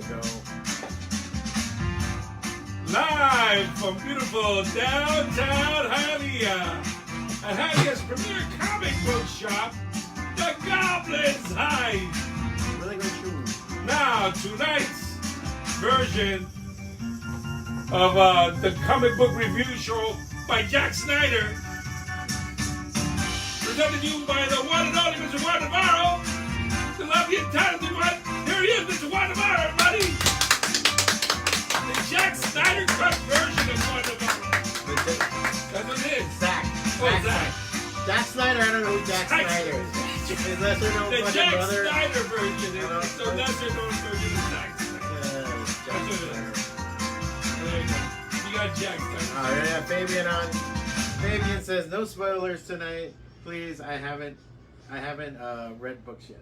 go. Live from beautiful downtown Hialeah, at Hialeah's premier comic book shop, the Goblins Heist. Really good shoes. Now, tonight's version of the comic book review show by Jack Snyder, presented to you by the one and only Mr. Juan Navarro, the lovely and talented one. Here he is, Mr. Juan Navarro, everybody. The Jack Snyder cut version of Juan Navarro. That's what it is. Zack. Oh, Zack. Jack Snyder, I don't know who Jack Snyder is. His lesser known The fucking Jack brother. Snyder version is the lesser known version of Zack Snyder. Jack That's what it Snyder. is. There you go. You got Jack Snyder. All right, I have Fabian on. Fabian says no spoilers tonight, please. I haven't read books yet,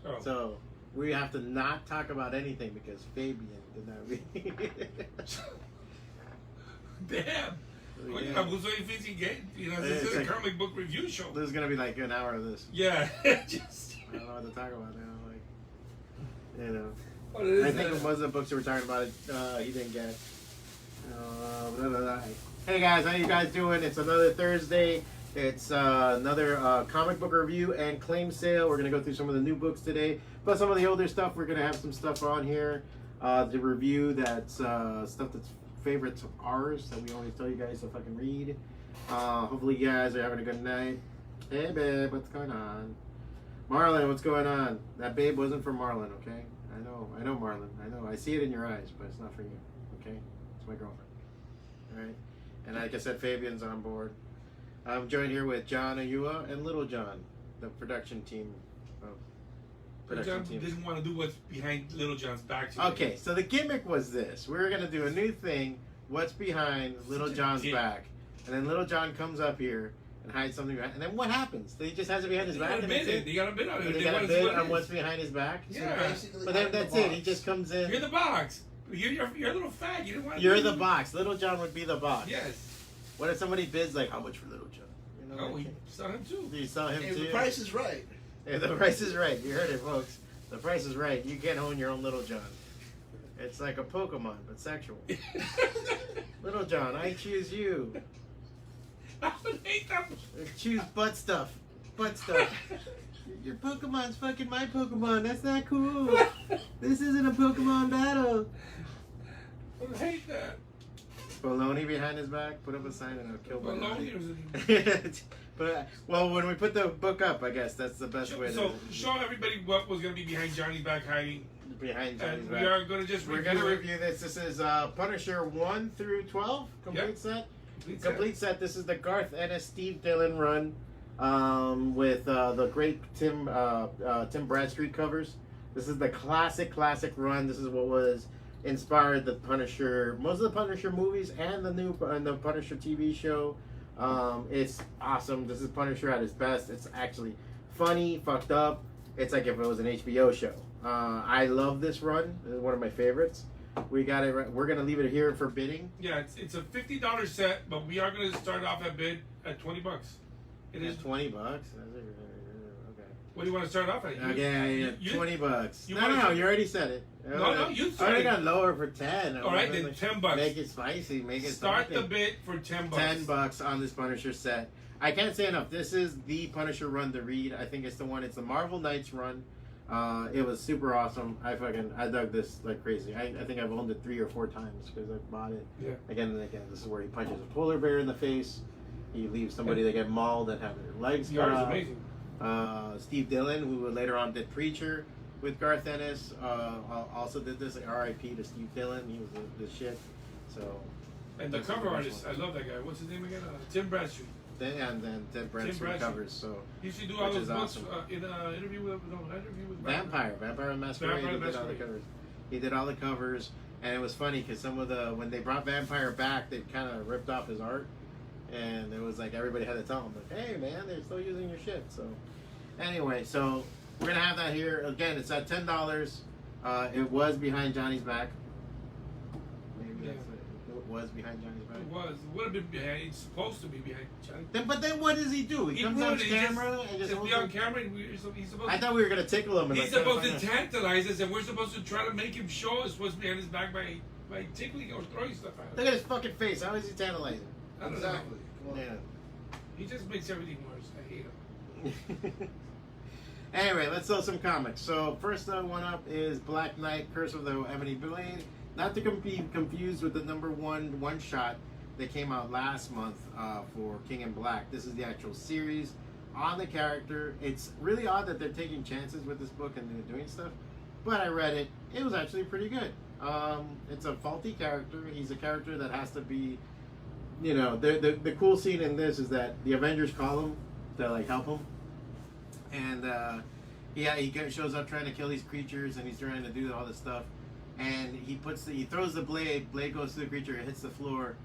Oh. so we have to not talk about anything because Fabian did not read. Damn. Well, Yeah. yeah, pues soy difícil que, you know, this It's is a like- comic book review show. This is gonna be like an hour of this. Yeah, just. I don't know what to talk about now. Like, you know, What is I think that? most of the books that we're talking about, he didn't get. Blah, blah, blah. Hey guys, how you guys doing? It's another Thursday. It's another comic book review and claim sale. We're gonna go through some of the new books today, but some of the older stuff. We're gonna have some stuff on here to review. That's stuff that's favorites of ours that we always tell you guys to fucking read. Hopefully you guys are having a good night. Hey babe, what's going on? Marlon, what's going on? That babe wasn't for Marlon, okay? I know Marlon. I know. I see it in your eyes, but it's not for you, okay? It's my girlfriend. All right? And like I said, Fabian's on board. I'm joined here with John Ayua and Little John, the production team. John didn't want to do what's behind Little John's back today. Okay, so the gimmick was this. We were going to do a new thing, what's behind Little John's back. And then Little John comes up here and hides something behind. And then what happens? He just has it behind his back? And that's it? They got a bit on it. They got a bid on what's behind his back? Yeah. But then that's it. He just comes in. You're the box. You're a little fat. You didn't want to You're do the box. Little John would be the box. Yes. What if somebody bids like, how much for Little John? You know, Oh, we saw him too. you saw him Hey, too. the price is right. Yeah, the price is right. You heard it, folks. The price is right. You can't own your own Little John. It's like a Pokemon, but sexual. Little John, I choose you. I would hate that. Choose butt stuff. Butt stuff. Your Pokemon's fucking my Pokemon. That's not cool. This isn't a Pokemon battle. I would hate that. Bologna behind his back. Put up a sign and I'll kill Bologna. Bologna. But well, when we put the book up, I guess that's the best way. So show everybody what was going to be behind Johnny's back hiding. Behind Johnny's And back. we are going to just We're review gonna it. review this. This is Punisher 1 through 12 complete Yep. set. Complete Set. This is the Garth Ennis, Steve Dillon run with the great Tim Bradstreet covers. This is the classic run. This is what was inspired the Punisher, most of the Punisher movies and the Punisher TV show. It's awesome. This is Punisher at his best. It's actually funny, fucked up. It's like if it was an HBO show. I love this run. It's one of my favorites. We got it. We're gonna leave it here for bidding. Yeah, it's a $50 set, but we are going to start off at bid at $20. It is. $20. Okay. What do you want to start off at? Okay, You- $20. you No, wanna- you already said it. No, you I started. already got lower for 10. All right, then $10. Make it spicy. Make it Start something. the bid for $10. $10 on this Punisher set. I can't say enough. This is the Punisher run to read. I think it's the one. It's the Marvel Knights run. It was super awesome. I dug this like crazy. I think I've owned it 3 or 4 times because I bought it. Yeah. Again and again. This is where he punches a polar bear in the face. He leaves somebody that get mauled and have their legs The cut art is off. amazing. Steve Dillon, who later on did Preacher with Garth Ennis, also did this. R.I.P. to Steve Dillon. He was the shit. So. And the this is cover best artist, I one. love that guy. What's his name again? Tim Bradstreet. And then Ted Bradstreet Bradstreet. covers. So. He used to do all Which those is books awesome. in an interview with Vampire and Masquerade. Vampire He and did all the Masquerade. covers. He did all the covers, and it was funny because some of when they brought Vampire back, they kind of ripped off his art, and it was like everybody had to tell him, like, "Hey, man, they're still using your shit." So, anyway, so we're gonna have that here again. It's at $10. It was behind Johnny's back. Maybe Yeah. that's it. was behind Johnny's back. It was. It would have been behind. It's supposed to be behind Johnny. But then what does he do? He comes on camera and just be on camera. And he's supposed. I thought we were gonna tickle him. And he's supposed to tantalize us, and we're supposed to try to make him show us what's behind his back by tickling or throwing stuff at him. Look at his fucking face. How is he tantalizing? Exactly. Come on. Yeah. He just makes everything worse. I hate him. Anyway, let's sell some comics. So first one up is Black Knight, Curse of the Ebony Blade. Not to be confused with the #1 one-shot that came out last month for King in Black. This is the actual series on the character. It's really odd that they're taking chances with this book and they're doing stuff. But I read it. It was actually pretty good. It's a faulty character. He's a character that has to be, you know, the cool scene in this is that the Avengers call him to like help him. And he shows up trying to kill these creatures, and he's trying to do all this stuff. And he throws the blade. Blade goes through the creature, it hits the floor.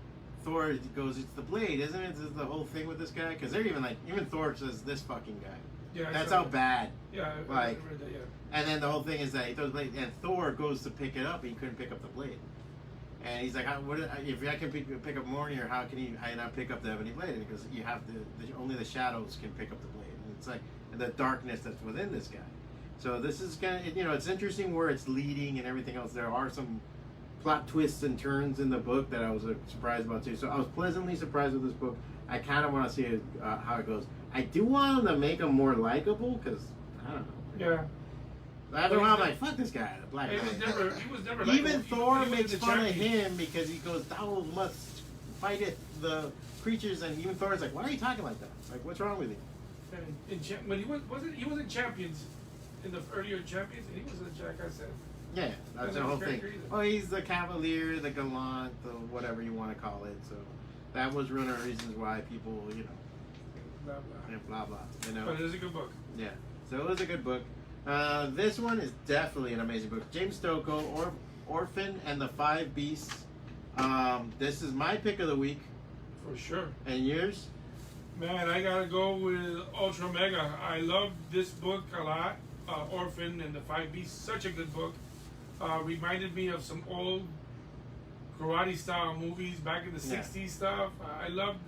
Thor goes, "It's the blade, isn't it?" This is the whole thing with this guy, because they're even Thor says, "This fucking guy." Yeah, that's how bad. Yeah, like. I read that, yeah. And then the whole thing is that he throws the blade, and Thor goes to pick it up, and he couldn't pick up the blade. And he's like, if I can pick up Mjolnir, how can I not pick up the ebony blade? And because you have only the shadows can pick up the blade. And it's like the darkness that's within this guy. So this is kind of, it's interesting where it's leading and everything else. There are some plot twists and turns in the book that I was surprised about too. So I was pleasantly surprised with this book. I kind of want to see how it goes. I do want them to make him more likable because, I don't know. Yeah. After a while, I'm like, fuck this guy, the Black Knight. He was never Even Thor makes fun of him because he goes, "Thou must fighteth the creatures," and even Thor's like, "Why are you talking like that? Like, what's wrong with you?" When he was in Champions, in the earlier Champions, and he was a Jack, I said. Yeah, that's the whole thing. Oh, he's the Cavalier, the Gallant, the whatever you want to call it. So that was one of the reasons why people, blah blah. Blah blah. But it is a good book. Yeah, so it was a good book. This one is definitely an amazing book. James Stokoe, Orphan and the Five Beasts. This is my pick of the week. For sure. And yours? Man, I gotta go with Ultra Mega. I love this book a lot. Orphan and the Five Beasts, such a good book. Reminded me of some old karate style movies back in the 60s stuff. I loved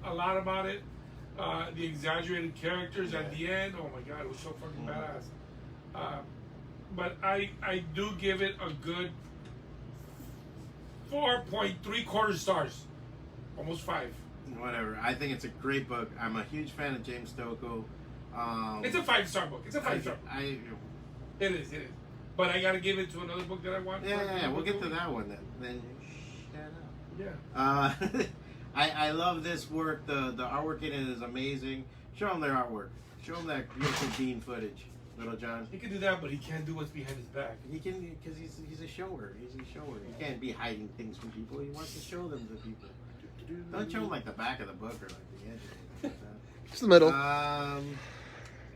a lot about it. The exaggerated characters at the end. Oh my god, it was so fucking badass. But I do give it a good 4.75 stars. Almost 5. Whatever. I think it's a great book. I'm a huge fan of James Stokoe. It's a 5-star book. It's a 5-star book. It is. But I gotta give it to another book that I want. Yeah. We'll get to that one then. Shut up. Yeah. I love this work. The artwork in it is amazing. Show them their artwork. Show them that beautiful Bean footage, Little John. He can do that, but he can't do what's behind his back. He can because he's a shower. He's a shower. He can't be hiding things from people. He wants to show them to people. Don't show them like the back of the book or like the edge or anything like that. Just the middle.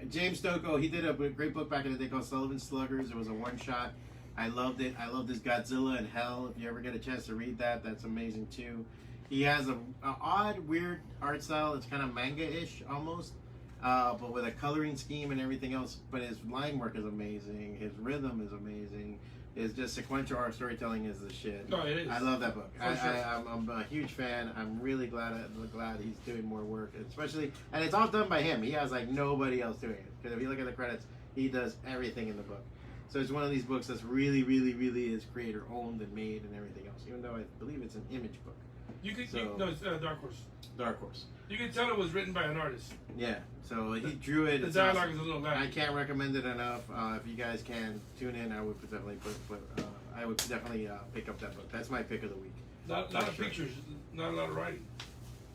James Stokoe, he did a great book back in the day called Sullivan's Sluggers. It was a one-shot. I loved it. I love this Godzilla in Hell. If you ever get a chance to read that, that's amazing too. He has a odd, weird art style. It's kind of manga-ish almost, but with a coloring scheme and everything else. But his line work is amazing. His rhythm is amazing. His just sequential art storytelling is the shit. No, it is. I love that book. Sure. I'm a huge fan. I'm really glad he's doing more work, especially, and it's all done by him. He has like nobody else doing it. Because if you look at the credits, he does everything in the book. So it's one of these books that's really, really, really is creator owned and made and everything else. Even though I believe it's an Image book. It's Dark Horse. Dark Horse. You can tell it was written by an artist. Yeah, so he drew it. The dialogue is a little laggy. I can't recommend it enough. If you guys can tune in, I would definitely pick up that book. That's my pick of the week. Not a lot of pictures, not a lot of writing.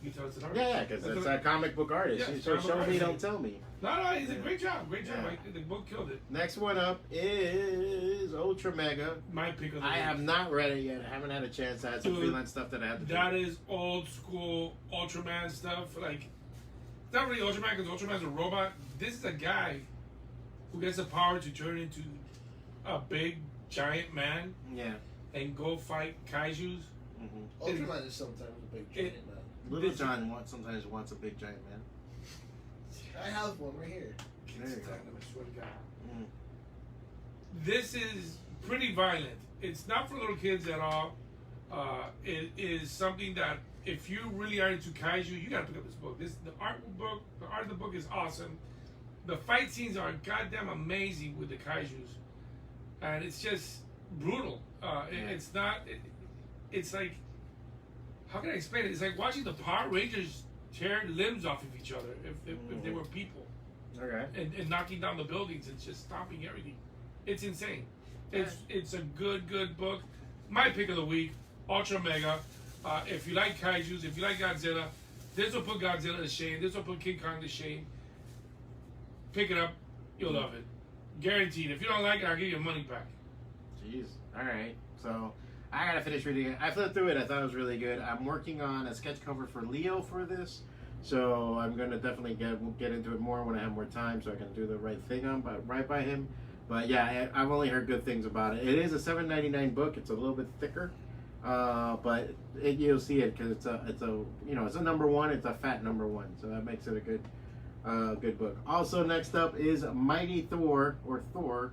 You can tell it's an artist. Yeah, because it's a comic book artist. Yeah, So show me, don't tell me. No, he's a great job. Great job. Yeah. The book killed it. Next one up is Ultra Mega. My pick of the week. I have not read it yet. I haven't had a chance. I had some freelance stuff that I had to do. That is old school Ultraman stuff. Like, it's not really Ultraman because Ultraman's a robot. This is a guy who gets the power to turn into a big, giant man. Yeah. And go fight kaijus. Mm-hmm. Ultraman is sometimes a big giant man. Little John sometimes wants a big giant man. I have one right here. There you go. I swear to God. This is pretty violent. It's not for little kids at all. It is something that if you really are into kaiju, you gotta pick up this book. The art of the book is awesome. The fight scenes are goddamn amazing with the kaijus, and it's just brutal. It's not. It's like, how can I explain it? It's like watching the Power Rangers tear limbs off of each other if they were people. Okay. And knocking down the buildings and just stopping everything. It's insane. It's a good book. My pick of the week, Ultra Mega. If you like kaijus, if you like Godzilla, this will put Godzilla to shame. This will put King Kong to shame. Pick it up. You'll love it. Guaranteed. If you don't like it, I'll give you your money back. Jeez. All right. So I gotta finish reading it. I flipped through it. I thought it was really good. I'm working on a sketch cover for Leo for this, so I'm gonna definitely get into it more when I have more time, so I can do the right thing right by him. But yeah, I've only heard good things about it. It is a $7.99 book. It's a little bit thicker, but you'll see it because it's a it's a number one. It's a fat number one, so that makes it a good book. Also, next up is Mighty Thor or Thor.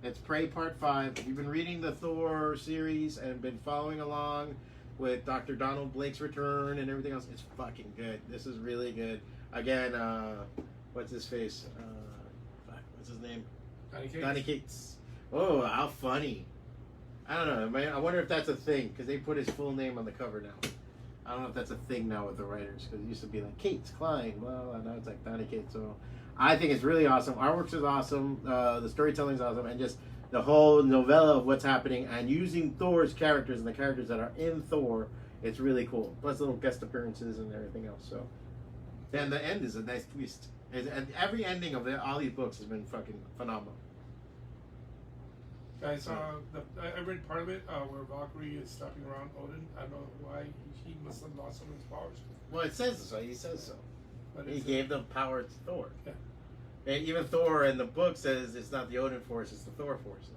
It's Prey Part 5. If you've been reading the Thor series and been following along with Dr. Donald Blake's return and everything else, it's fucking good. This is really good. Again, what's his face? What's his name? Donny Cates. Oh, how funny. I don't know. I wonder if that's a thing, because they put his full name on the cover now. I don't know if that's a thing now with the writers, because it used to be like Cates, Klein, blah, blah, now it's like Donny Cates. So I think it's really awesome. Artworks is awesome. The storytelling is awesome. And just the whole novella of what's happening and using Thor's characters and the characters that are in Thor, it's really cool. Plus little guest appearances and everything else. So, and the end is a nice twist. And every ending of all these books has been fucking phenomenal. Guys, I read part of it where Valkyrie is stopping around Odin. I don't know why. He must have lost some of his powers. Well, it says so. He says so. But He gave the power to Thor. Yeah. And even Thor in the book says it's not the Odin force, it's the Thor force.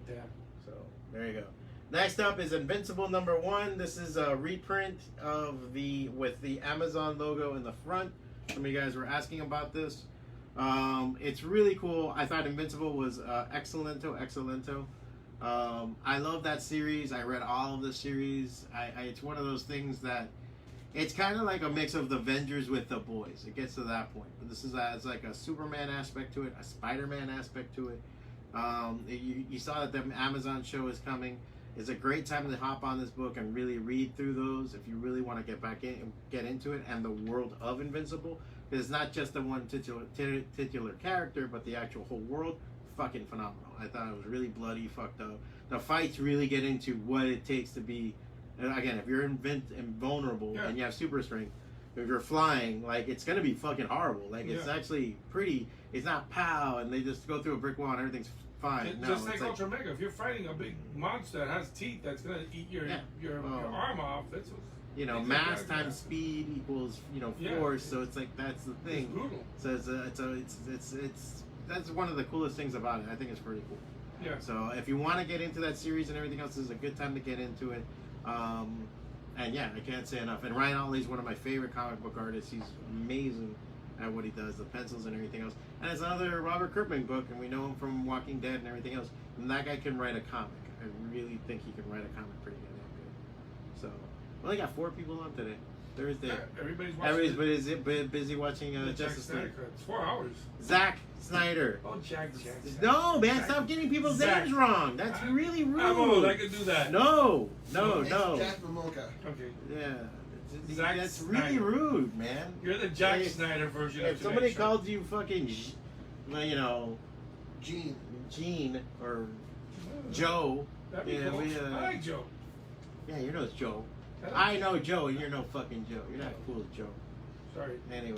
Yeah. So there you go. Next up is Invincible #1. This is a reprint of with the Amazon logo in the front. Some of you guys were asking about this. It's really cool. I thought Invincible was excellento. I love that series. I read all of the series. It's one of those things that it's kind of like a mix of the Avengers with the boys. It gets to that point. But this has like a Superman aspect to it, a Spider-Man aspect to it. You saw that the Amazon show is coming. It's a great time to hop on this book and really read through those if you really want to get back in and get into it and the world of Invincible. Because it's not just the one titular character, but the actual whole world. Fucking phenomenal. I thought it was really bloody, fucked up. The fights really get into what it takes to be. Again, if you're invulnerable and you have super strength, if you're flying, like it's gonna be fucking horrible. Like it's actually pretty. It's not pow, and they just go through a brick wall and everything's fine. Just like Ultra Mega. If you're fighting a big monster that has teeth that's gonna eat your arm off, that's mass times speed equals force. So it's like that's the thing. It's brutal. So that's one of the coolest things about it. I think it's pretty cool. Yeah. So if you want to get into that series and everything else, this is a good time to get into it. And yeah, I can't say enough. And Ryan Otley's one of my favorite comic book artists. He's amazing at what he does, the pencils and everything else. And it's another Robert Kirkman book, and we know him from Walking Dead and everything else. And that guy can write a comic. I really think he can write a comic pretty good. So, we only got 4 people on today. Thursday. Yeah, everybody's busy watching Justice League. It's 4 hours. Zack Snyder. Oh, Jack. No, man, stop getting people's names wrong. That's really rude. I'm old. I can do that. No. Jack Mamoka. Okay. Yeah. Zack That's Snyder. really rude, man. You're the Jack Snyder version of If somebody called you fucking, Gene or Joe. That'd be cool. I like Joe. Yeah, you know it's Joe. I know Joe, and you're no fucking Joe. You're not cool as Joe. Sorry. Anyway.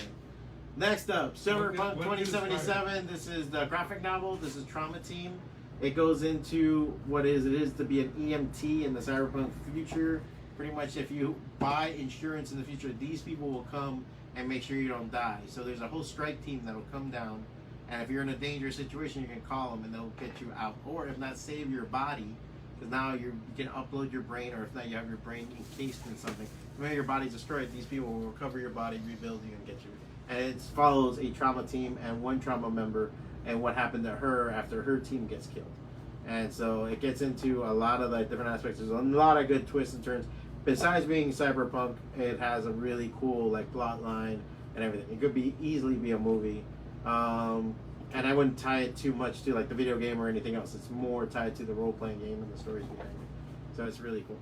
Next up, Cyberpunk 2077. This is the graphic novel. This is Trauma Team. It goes into what it is to be an EMT in the cyberpunk future. Pretty much if you buy insurance in the future, these people will come and make sure you don't die. So there's a whole strike team that will come down. And if you're in a dangerous situation, you can call them and they'll get you out. Or if not, save your body. Because now you can upload your brain, or if not, you have your brain encased in something. When your body's destroyed, these people will recover your body, rebuild you, and get you. And it follows a trauma team and one trauma member and what happened to her after her team gets killed. And so it gets into a lot of like different aspects. There's a lot of good twists and turns. Besides being cyberpunk, it has a really cool like plot line and everything. It could easily be a movie. And I wouldn't tie it too much to like the video game or anything else. It's more tied to the role-playing game and the stories behind it. So it's really cool.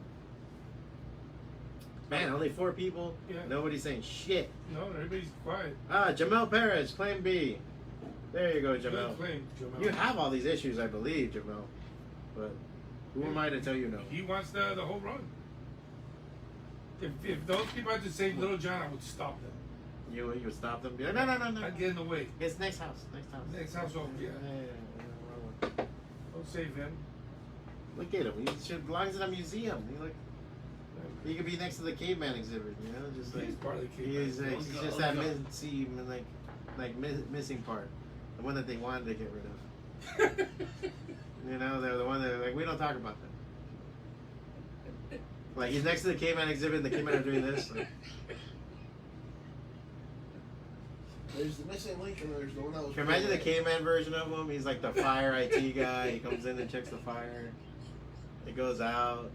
Man, only 4 people. Yeah. Nobody's saying shit. No, everybody's quiet. Jamel Perez, claim B. There you go, Jamel. Good claim, Jamel. You have all these issues, I believe, Jamel. But who am I to tell you no? He wants the whole run. If those people had to save Little John, I would stop them. You would stop them? Be like, no. I'd get in the way. It's next house. Next house. Next house over, yeah. Yeah. Don't save him. Look at him. He belongs in a museum. He could be next to the caveman exhibit, you know, just like He's part of the caveman. he's just that missing part, the one that they wanted to get rid of. You know, they're the one that like we don't talk about that. Like he's next to the caveman exhibit, and the caveman are doing this. Like, There's the missing link, and there's the one that was. can you imagine the caveman version of him? He's like the fire IT guy. He comes in and checks the fire. It goes out.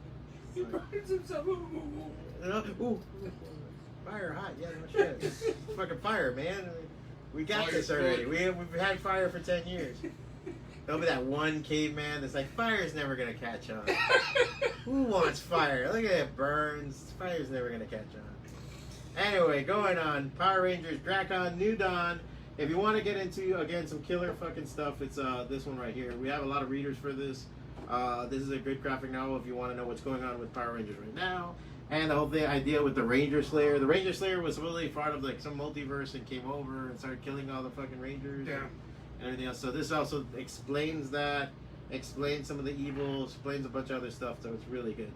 He burns himself. Ooh, fire hot, yeah, no shit. It's fucking fire, man. We got Fire's this already. good. We've had fire for 10 years. There'll be that one caveman that's like, fire's never gonna catch on. Who wants fire? Look at it, burns. Fire's never gonna catch on. Anyway, going on. Power Rangers, Dracon, New Dawn. If you want to get into, again, some killer fucking stuff, it's this one right here. We have a lot of readers for this. This is a good graphic novel if you want to know what's going on with Power Rangers right now. And the whole idea with the Ranger Slayer. The Ranger Slayer was really part of like some multiverse and came over and started killing all the fucking Rangers. Yeah. And everything else. So this also explains that, explains some of the evil, explains a bunch of other stuff. So it's really good.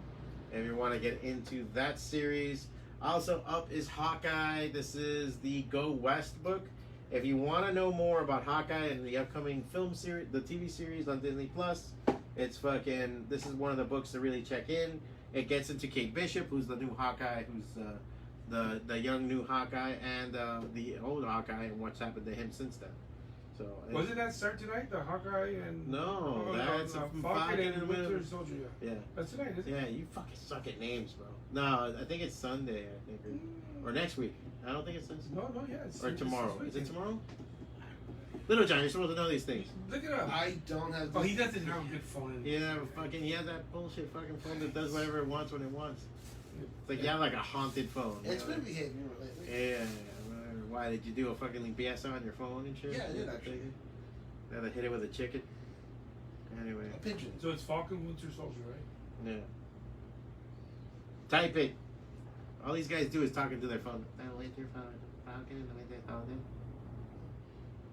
And if you want to get into that series. Also up is Hawkeye. This is the Go West book. If you want to know more about Hawkeye and the upcoming film series, the TV series on Disney Plus, it's fucking. This is one of the books to really check in. It gets into Kate Bishop, who's the new Hawkeye, who's the young new Hawkeye, and the old Hawkeye, and what's happened to him since then. So Wasn't that start tonight? The Hawkeye and no, that's Falcon and Winter Soldier. Yeah, that's tonight, isn't it? Yeah, you fucking suck at names, bro. No, I think it's Sunday. I think or next week. I don't think it's Sunday. No, yeah. It's or tomorrow. It's Is it tomorrow? Little John, you're supposed to know these things. Look it up. I don't have. Oh, he doesn't have a good phone. Yeah, fucking. He has that bullshit fucking phone that does whatever it wants when it wants. It's like you have like a haunted phone. It's been behaving lately. Yeah. Why did you do a fucking limpieza on your phone and shit? Yeah, I did actually. Had to hit it with a chicken. Anyway. A pigeon. So it's Falcon, Winter Soldier, right? Yeah. Type it. All these guys do is talking to their phone. Winter Falcon, Winter Soldier.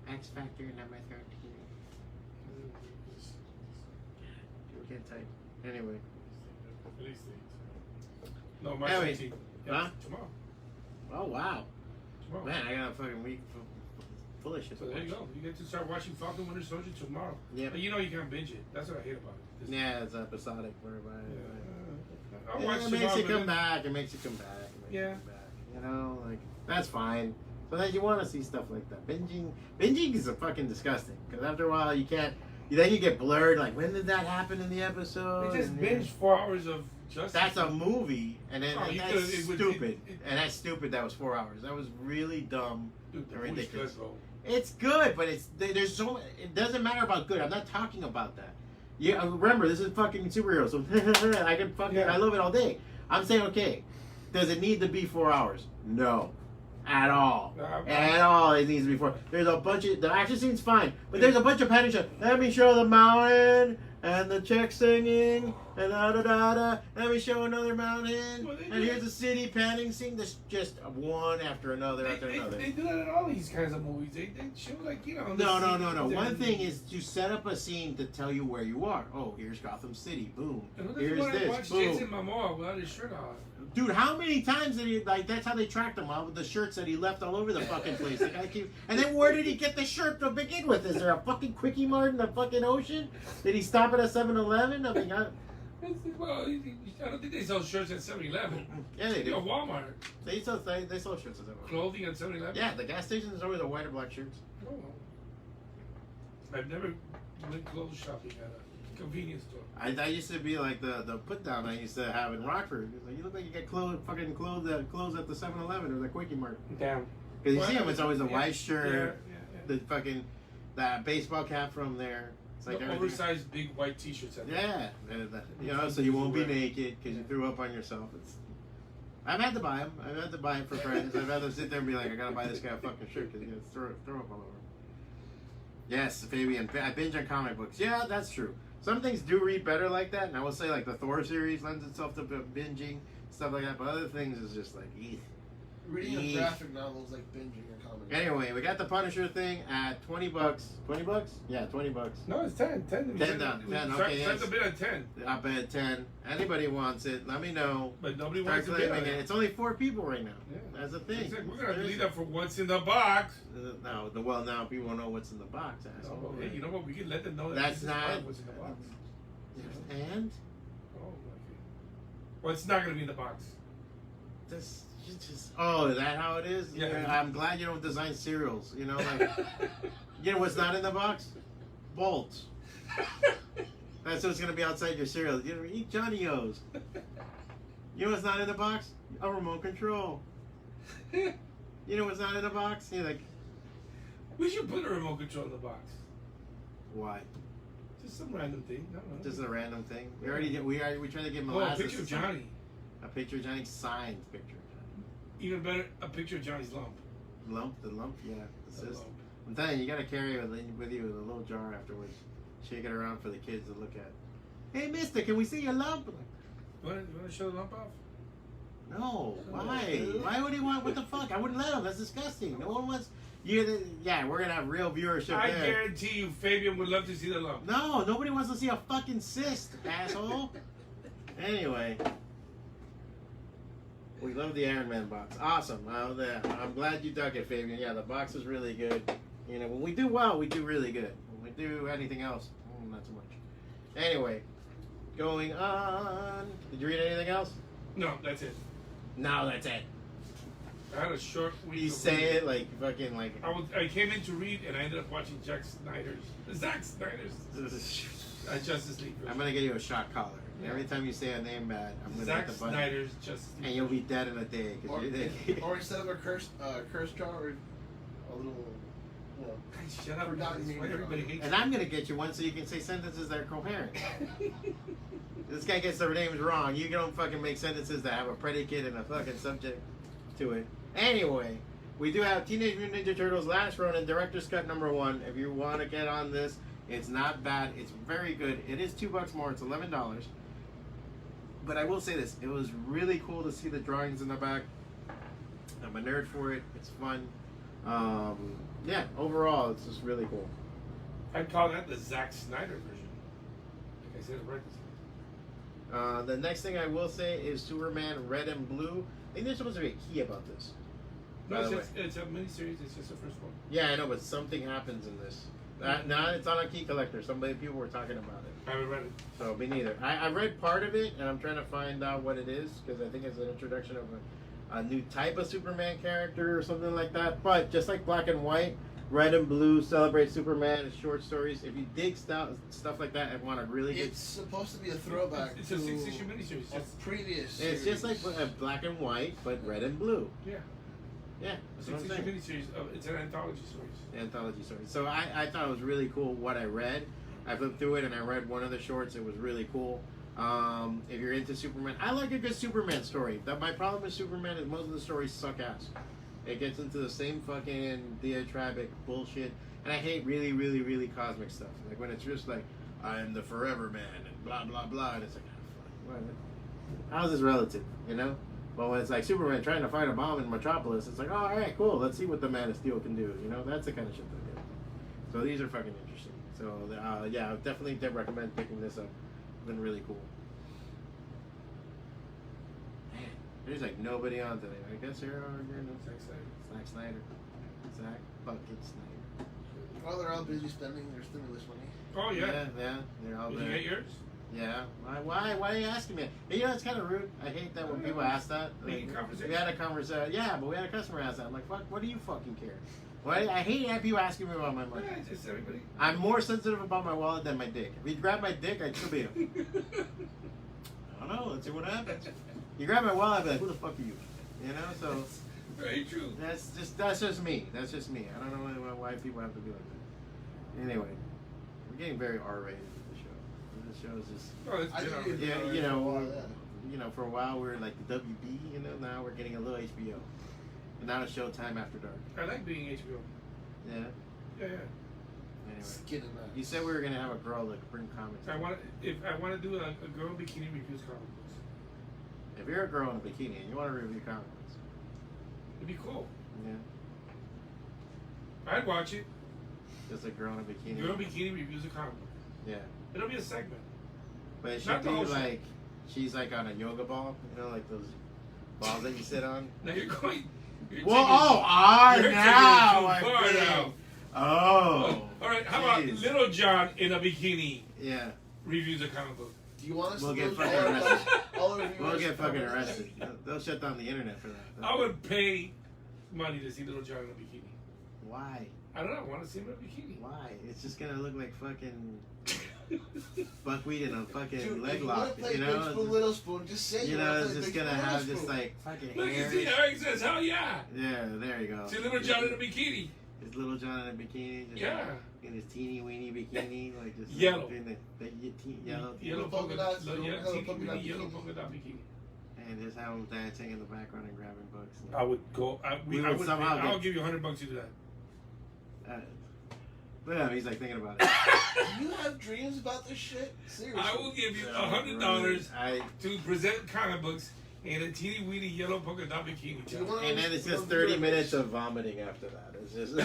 X Factor number 13. You can't type. Anyway. No, March Anyway. 18th. Huh? Yeah, tomorrow. Oh, wow. Tomorrow. Man, I got a fucking week full of shit. So there you go. You get to start watching Falcon, Winter Soldier tomorrow. Yeah. But you know you can't binge it. That's what I hate about it. Yeah, it's episodic. I'll watch It makes you tomorrow, come but back. It makes you come back. Yeah. You know, like, that's fine. But then you want to see stuff like that. Binging is a fucking disgusting. Because after a while, you can't. Then you get blurred. Like, when did that happen in the episode? They just binge 4 hours of Justice. That's a movie, and then and that's it stupid. And that's stupid. That was 4 hours. That was really dumb Dude, the and movie's ridiculous. good, bro. It's good, but there's so. It doesn't matter about good. I'm not talking about that. Yeah, remember this is fucking superhero, so I can fucking I love it all day. I'm saying, okay, does it need to be 4 hours? No. At all. At all it needs to be 4. There's a bunch of the action scene's fine, but there's a bunch of panic shots. Let me show the mountain and the chick singing and da da da da. Let me show another mountain and here's the city panning scene. There's just one after another after another. They do that in all these kinds of movies. They show like No. One thing is to set up a scene to tell you where you are. Oh, here's Gotham City. Boom. Here's this. Watch Boom. Jason Momoa without his shirt on. Dude, how many times did he, like, that's how they tracked him out with the shirts that he left all over the fucking place. The guy and then where did he get the shirt to begin with? Is there a fucking Quickie Mart in the fucking ocean? Did he stop at a 7-Eleven? I mean, Well, I don't think they sell shirts at 7-Eleven. yeah, they do. At Walmart. They sell shirts at 7-Eleven. Clothing at 7-Eleven? Yeah, the gas station is always a white or black shirts. Oh. I've never went clothes shopping at a convenience store. I used to be like the put down I used to have in Rockford. It's like, you look like you get fucking clothes at the 7-Eleven or the Quickie Mart. Damn. Because you see them, it's always a white shirt, Yeah. the fucking that baseball cap from there. It's like The everything. oversized big white T-shirts. Yeah, you know, so you won't be naked because you threw up on yourself. I've had to buy them. I've had to buy them for friends. I'd rather sit there and be like, I gotta buy this guy a fucking shirt because he's gonna throw up all over. Yes, Fabian. I binge on comic books. Yeah, that's true. Some things do read better like that, and I will say like the Thor series lends itself to binging stuff like that. But other things is just like, eek. Reading a graphic novel is like binging a comic. Anyway, we got the Punisher thing at $20. $20? Yeah, $20. No, it's 10. 10. 10 down. 10. Okay, Start yes. the bid at 10. I bet 10. Anybody wants it? Let me know. But nobody Start wants to bid on claiming it. it. It's only 4 people right now. Yeah. That's the thing. It's like, we're gonna leave that for what's in the box. No, well now people know what's in the box, asshole. Hey, you know what? We can let them know that That's this is not- part of what's in the box. And Oh, okay. Well, it's not gonna be in the box. this, you just oh, is that how it is? Yeah. I'm glad you don't design cereals. You know, like you know what's not in the box? Bolts. That's what's gonna be outside your cereal. You know, eat Johnny O's. You know what's not in the box? A remote control. You know what's not in the box? You're like, We should put a remote control in the box. why? Just some random thing. I don't know. Just a random thing. We already did. We trying to get a molasses. picture of Johnny. A picture of Johnny, signed picture of Johnny. Even better, a picture of Johnny's lump. The lump, yeah. The The cyst. lump. I'm telling you, you gotta carry it with you in a little jar afterwards. Shake it around for the kids to look at. Hey, mister, can we see your lump? You want to show the lump off? No, why? Why would he want, what the fuck? I wouldn't let him, that's disgusting. No one wants, yeah, we're gonna have real viewership I there. guarantee you, Fabian would love to see the lump. No, nobody wants to see a fucking cyst, asshole. Anyway. We love the Iron Man box. Awesome. I'm glad you dug it, Fabian. Yeah, the box is really good. You know, when we do well, we do really good. When we do anything else, not so much. Anyway, going on. Did you read anything else? No, that's it. No, that's it. I had a short week. You of say reading. it like fucking like. I came in to read, and I ended up watching Zack Snyder's Justice League. I'm gonna get you a shot collar. Every time you say a name bad, I'm gonna Zack hit the button. Snyder's Justice League. And you'll be dead in a day. Or instead of a curse jar, or a little, you know. Shut up. Forgotten That's why name. everybody hates And I'm gonna get you one so you can say sentences that are coherent. This guy gets their names wrong. You don't fucking make sentences that have a predicate and a fucking subject to it. Anyway, we do have Teenage Mutant Ninja Turtles Last Ronin Director's Cut #1. If you want to get on this, it's not bad. It's very good. It is $2 more. It's $11. But I will say this: it was really cool to see the drawings in the back. I'm a nerd for it. It's fun. Yeah, overall, it's just really cool. I'd call that the Zack Snyder version. Like I said it right. The next thing I will say is Superman Red and Blue. I think there's supposed to be a key about this. No, By the it's a miniseries. It's just the first one. Yeah, I know, but something happens in this. Now it's on a key collector. People were talking about it. I haven't read it. So me neither. I read part of it, and I'm trying to find out what it is because I think it's an introduction of a new type of Superman character or something like that. But just like Black and White, Red and Blue celebrates Superman as short stories. If you dig stuff like that and want a really good, It's supposed to be a throwback. It's a 6-issue miniseries. A previous. it's just like series. Black and White, but Red and Blue. Yeah. Yeah, A that's what I'm 6-issue saying. miniseries. It's an anthology series. Anthology story. So I thought it was really cool what I read. I flipped through it and I read one of the shorts. It was really cool. If you're into Superman, I like a good Superman story. My problem with Superman is most of the stories suck ass. It gets into the same fucking diatribic bullshit, and I hate really, really, really cosmic stuff. Like when it's just like, I'm the Forever Man and blah blah blah, and it's like, oh, fuck, what? How's this relative? You know? But when it's like Superman trying to fight a bomb in Metropolis, it's like, oh, all right, cool. Let's see what the Man of Steel can do. You know, that's the kind of shit they do. So these are fucking interesting. So yeah, I definitely recommend picking this up. It's been really cool. Man, there's like nobody on today. I guess here are Zack Snyder. Zack fucking Snyder. Well, they're all busy spending their stimulus money. Oh yeah. Yeah. They're all Did you there. get yours? Yeah. Why are you asking me? You know, it's kind of rude. I hate that when people ask that. Making conversation. We had a conversation. Yeah, but we had a customer ask that. I'm like, fuck, what do you fucking care? Well, I hate people asking me about my money. Yeah, just everybody. I'm more sensitive about my wallet than my dick. If you grab my dick, I'd still be. I don't know. Let's see what happens. You grab my wallet, I'd be like, "Who the fuck are you?" You know. So Very true. that's just me. That's just me. I don't know why people have to be like that. Anyway, we're getting very R-rated with the show. The show is just. Oh, it's I general. didn't even Yeah, know you know, that. For a while we were like the WB, you know. Now we're getting a little HBO, and now it's Showtime After Dark. I like being HBO. Yeah. Yeah, yeah. Anyway, Skin in that. you said we were gonna have a girl that bring comics. If I want to do a girl bikini reviews comic books, If you're a girl in a bikini and you want to review comic books, it'd be cool. yeah, I'd watch it. just a girl in a bikini. Girl bikini reviews a comic book. Yeah, It'll be a segment. but it Not should the be whole show. like she's like on a yoga ball, you know, like those balls that you sit on. Now you're going. You're Whoa! taking- you're taking it Now too I far think. now. Oh. All right, how about Jeez. Little John in a bikini Yeah, reviews a comic book? Do you want us We'll to get lose fucking all our- arrested. all our viewers? we'll get fucking arrested. They'll shut down the internet for that. I would pay money to see Little John in a bikini. Why? I don't know. I want to see him in a bikini. Why? It's just gonna look like fucking buckwheat in a fucking Dude, leg if you lock. want to play You Big know, Spoon, it's- Little Spoon, just say you you know, wanna it's play just Big gonna Spoon, have Little just Spoon. like fucking Look, you hair. see, Eric says, "Hell yeah!" Yeah, there you go. See Little John in a bikini. Is Little John in a bikini? Just Yeah. in his teeny weeny bikini, like just Yellow. in the yellow, Yellow polka polka dots, dot. little Yeah, polka teeny dot weeny yellow bikini. polka dot bikini. and just have him dancing in the background and grabbing books. I would go. We I would would somehow I'll get- give you $100 to do that. But yeah, he's like thinking about it. You have dreams about this shit? Seriously. I will give you $100 I to present comic books in a teeny weeny yellow polka dot bikini. Do you wanna and then it's lose just the 30 viewers? minutes of vomiting after that. It's just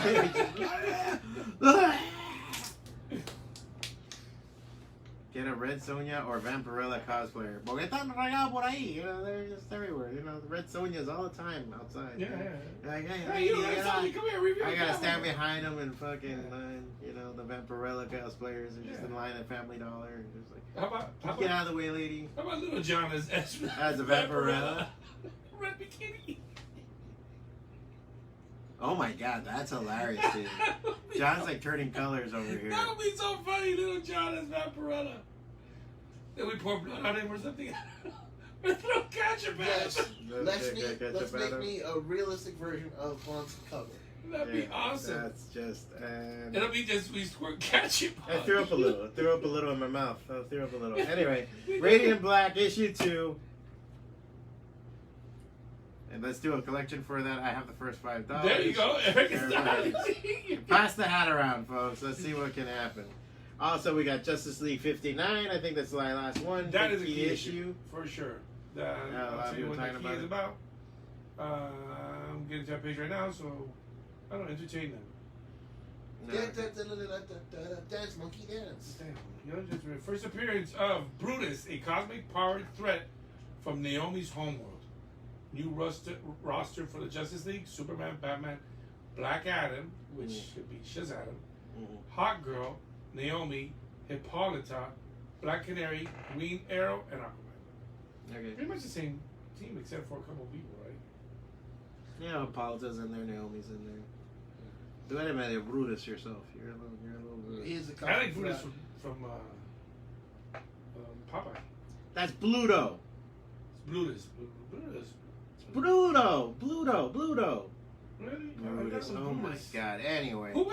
get a Red Sonja or Vampirella cosplayer. Porque están regados por ahí. You know, they're just everywhere. You know, the Red Sonjas all the time outside. Yeah, you know? yeah. Like, hey, Hey, you lady, know, get somebody on. come here, review I the gotta comic stand book. behind them and fucking line. You know, the Vampirella cosplayers are just Yeah. in line at Family Dollar. And just like, How about get out of the way, lady. How about Little John as As a Vampirella? Red bikini. Oh my god, that's hilarious, dude. John's like turning colors over here. That would be so funny, Little John as Vampirella. Then we pour blood on him or something. With no ketchup. Yes. Let's Get let's the make batter. me a realistic version of Juan's cover. That'd be awesome. That's just. It'll be just we squirt ketchup. I threw up a little. I threw up a little in my mouth. I threw up a little. Anyway, Radiant Black issue 2. And let's do a collection for that. I have the first $5. There you go. Eric is Everybody. starting. Pass the hat around, folks. Let's see what can happen. Also, we got Justice League 59. I think that's the last one. That is a Key key issue for sure. Yeah, a lot I'll of tell you people what talking the key about is it. about. I'm getting to that page right now, so I don't entertain them. No. Dance, monkey, dance. Damn, you know, just first appearance of Brutus, a cosmic powered threat from Naomi's homeworld. New roster for the Justice League: Superman, Batman, Black Adam, which should be Shazam, Hawk Girl, Naomi, Hippolyta, Black Canary, Green Arrow, and Aquaman. Okay. Pretty much the same team except for a couple of people, right? Yeah, Hippolyta's in there, Naomi's in there. Do anybody Brutus yourself? You're a little Brutus. He is a I like comic Brutus book. from Popeye. That's Bluto. It's Brutus. Brutus. Bluto. Really? Brutus. Oh my god. Anyway. There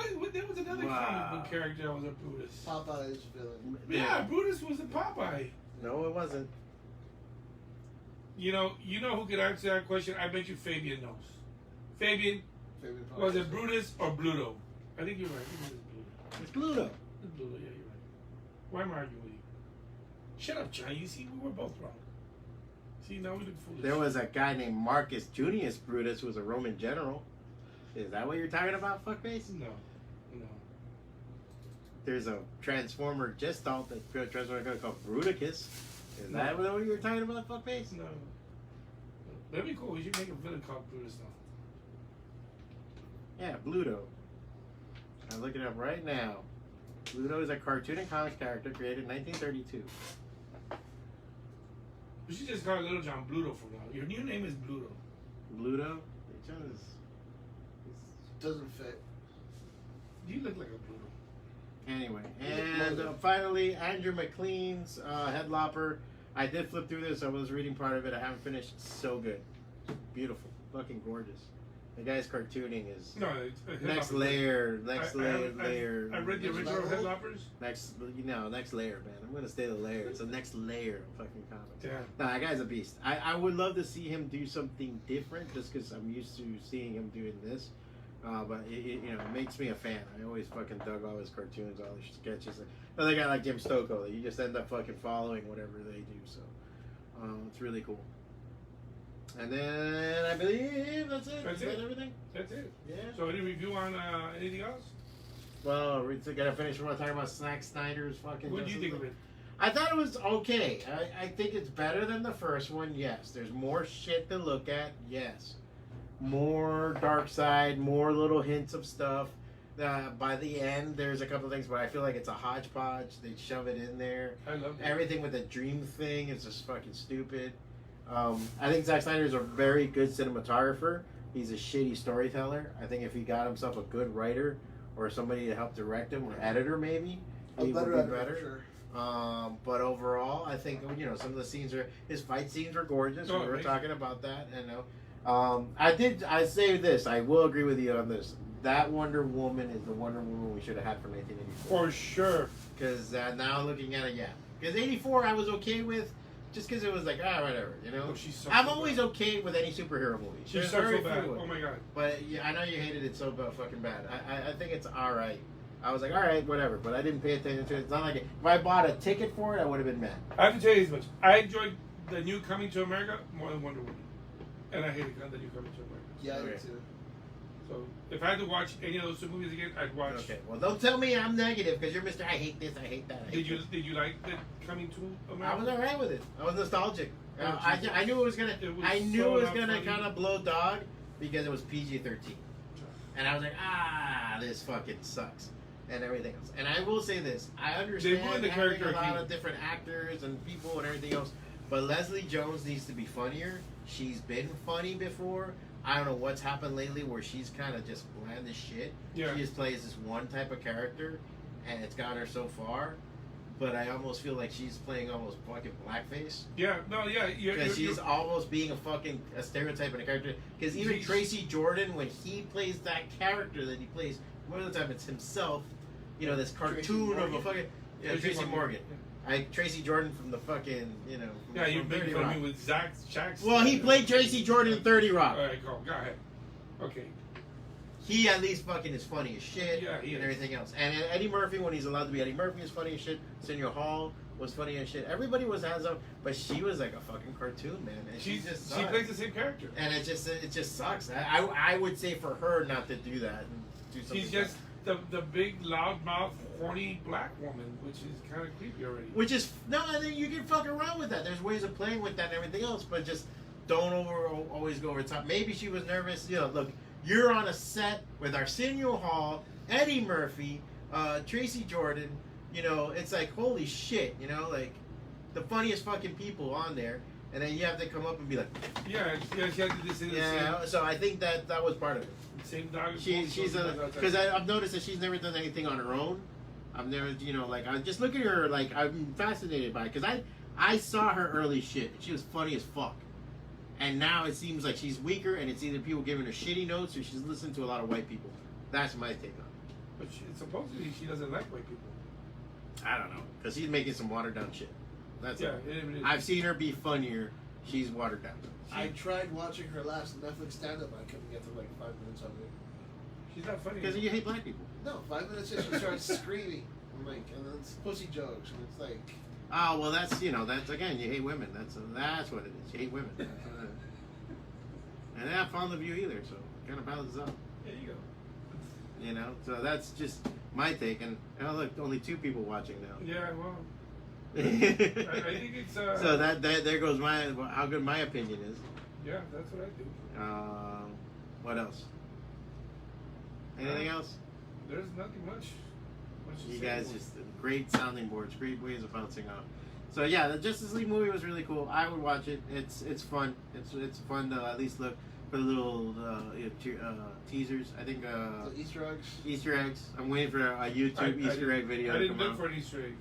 was another comic book character that was a Brutus. Popeye's villain. Yeah, Brutus was a Popeye. No, it wasn't. You know who could answer that question? I bet you Fabian knows. Fabian, Favorite was Popeye. it Brutus or Bluto? I think you're right. I think it It's Bluto. was Bluto. It's Bluto, yeah, you're right. Why am I arguing with you? Shut up, John. You see, we were both wrong. See, now we look foolish. There was a guy named Marcus Junius Brutus who was a Roman general. Is that what you're talking about, fuckface? No. There's a Transformer Gestalt that Transformer called Bruticus. Is that what you're talking about, fuckface? No. That'd be cool. We should make a villain called Brutus now. Yeah, Bluto. I'm looking it up right now. Bluto is a cartoon and comics character created in 1932. We should just call Little John Bluto from now. Your new name is Bluto. Bluto? Doesn't fit. You look like a poodle. Anyway, and finally, Andrew McLean's Headlopper. I did flip through this. I was reading part of it. I haven't finished. It's so good. Beautiful. Fucking gorgeous. The guy's cartooning is No, it's next Headlopper. layer. Next layer. I read the original Headloppers. Next layer, man. I'm gonna stay the layer. It's the next layer of fucking comics. Yeah. Nah, that guy's a beast. I would love to see him do something different, just because I'm used to seeing him doing this. But it makes me a fan. I always fucking dug all his cartoons, all his sketches. Another guy like Jim Stocco, that you just end up fucking following whatever they do. So it's really cool. And then I believe that's it. That's Is that it. everything? That's it. Yeah. So any review on anything else? Well, we're gonna finish. We're talking about Zack Snyder's fucking. What do you Justice think of League. it? I thought it was okay. I think it's better than the first one. Yes. There's more shit to look at. Yes. More dark side. More little hints of stuff. By the end, there's a couple of things, but I feel like it's a hodgepodge. They shove it in there. I love it. Everything with the dream thing is just fucking stupid. I think Zack Snyder is a very good cinematographer. He's a shitty storyteller. I think if he got himself a good writer or somebody to help direct him or editor, maybe he would be better. Sure. But overall, I think some of the scenes his fight scenes were gorgeous. Oh, we were right. talking about that. I say this. I will agree with you on this. That Wonder Woman is the Wonder Woman we should have had from 1984. For sure. Because now looking at it, yeah. Because 84 I was okay with. Just because it was like, whatever, Oh, she sucks I'm so always bad. okay with any superhero movie. She There's sucks very so bad. few. Oh my god. But yeah, I know you hated it so fucking bad. I think it's alright. I was like, alright, whatever. But I didn't pay attention to it. It's not like if I bought a ticket for it, I would have been mad. I have to tell you this much. I enjoyed the new Coming to America more than Wonder Woman. And I hated the new Coming to America. Yeah, I Okay. did too. So if I had to watch any of those two movies again, I'd watch. Okay, well, don't tell me I'm negative because you're Mr. I hate this, I hate that. I hate Did you like the Coming to I America? was alright with it. I was nostalgic. Oh, I knew it was gonna. It was I knew so it was not gonna funny. kind of blow dog because it was PG-13, and I was like, this fucking sucks, and everything else. And I will say this: I understand ruined the having character a lot again. of different actors and people and everything else, but Leslie Jones needs to be funnier. She's been funny before. I don't know what's happened lately where she's kind of just bland as shit. Yeah. She just plays this one type of character, and it's got her so far. But I almost feel like she's playing almost fucking blackface. Yeah, no, yeah. Because she's almost being a stereotype in a character. Because even She's- Tracy Jordan, when he plays that character that he plays, most of the time it's himself. This cartoon of a Morgan. fucking Tracy Morgan. Tracy Jordan from the fucking from, Yeah, you've from been 30 filming Rock. with Shaq. Well, he played Tracy Jordan in 30 Rock. All right, go ahead. Okay. He at least fucking is funny as shit Yeah, he and is. everything else. And Eddie Murphy, when he's allowed to be Eddie Murphy, is funny as shit. Senior Hall was funny as shit. Everybody was hands up, but she was like a fucking cartoon, man. And she just she sucks. plays the same character. And it just sucks. I would say for her not to do that and do something. She's just the big loudmouth horny black woman, which is kind of creepy already. Which is I think you can fuck around with that. There's ways of playing with that and everything else, but just don't always go over the top. Maybe she was nervous. Look, you're on a set with Arsenio Hall, Eddie Murphy, Tracy Jordan. It's like holy shit. Like the funniest fucking people on there, and then you have to come up and be like, Yeah, she had to do this in the yeah. So I think that was part of it. same dog. She's because I've noticed that she's never done anything on her own. I've never, like I just look at her, like I'm fascinated by it because I saw her early shit. She was funny as fuck, and now it seems like she's weaker, and it's either people giving her shitty notes or she's listening to a lot of white people. That's my take on it. But supposedly she doesn't like white people. I don't know because she's making some watered down shit. That's Yeah, it. it is. I've seen her be funnier. She's watered down. I tried watching her last Netflix stand-up. I couldn't get through like 5 minutes of it. She's not funny. Because you hate black people. No, 5 minutes in, she starts screaming. I'm like, and then it's pussy jokes, and it's like, Oh well, that's again you hate women. That's what it is. You hate women. And they're not fond of you either, so it kind of balances out. There you go. So that's just my take. And look, only 2 people watching now. Yeah, well, So I think it's. that there goes how good my opinion is. Yeah, that's what I do. What else? Anything else? There's nothing much. To You say. guys just great sounding boards, great ways of bouncing off. So yeah, the Justice League movie was really cool. I would watch it. It's fun. It's fun to at least look. for the little teasers. I think The Easter eggs. Easter eggs. I'm waiting for a YouTube Easter egg video. I to didn't come look out. for an Easter egg.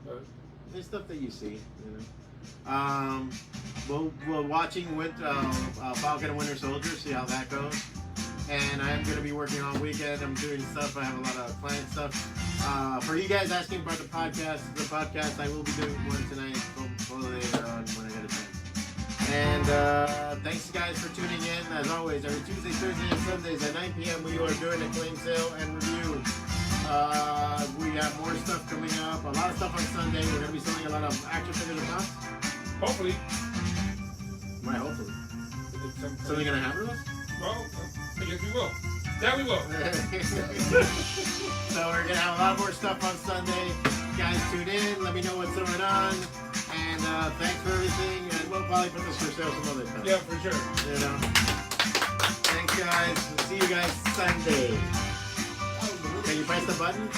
But There's stuff that you see, you know. We're watching Falcon and Winter Soldier, see how that goes. And I'm going to be working on weekend. I'm doing stuff. I have a lot of client stuff. For you guys asking about the podcast, I will be doing one tonight, hopefully later on when I get a chance. And thanks guys for tuning in. As always, every Tuesday, Thursday, and Sundays at 9 p.m. we are doing a claim sale and review. We have more stuff coming up. A lot of stuff on Sunday. We're going to be selling a lot of action figures and pops. hopefully. Why hopefully? It's Something going to happen to us? Well, I guess we will. That we will. So we're going to have a lot more stuff on Sunday. Guys, tune in. Let me know what's going on. And thanks for everything. And we'll probably put this for sale some other time. Yeah, for sure. You know. Thanks, guys. See you guys Sunday. Can you press the button?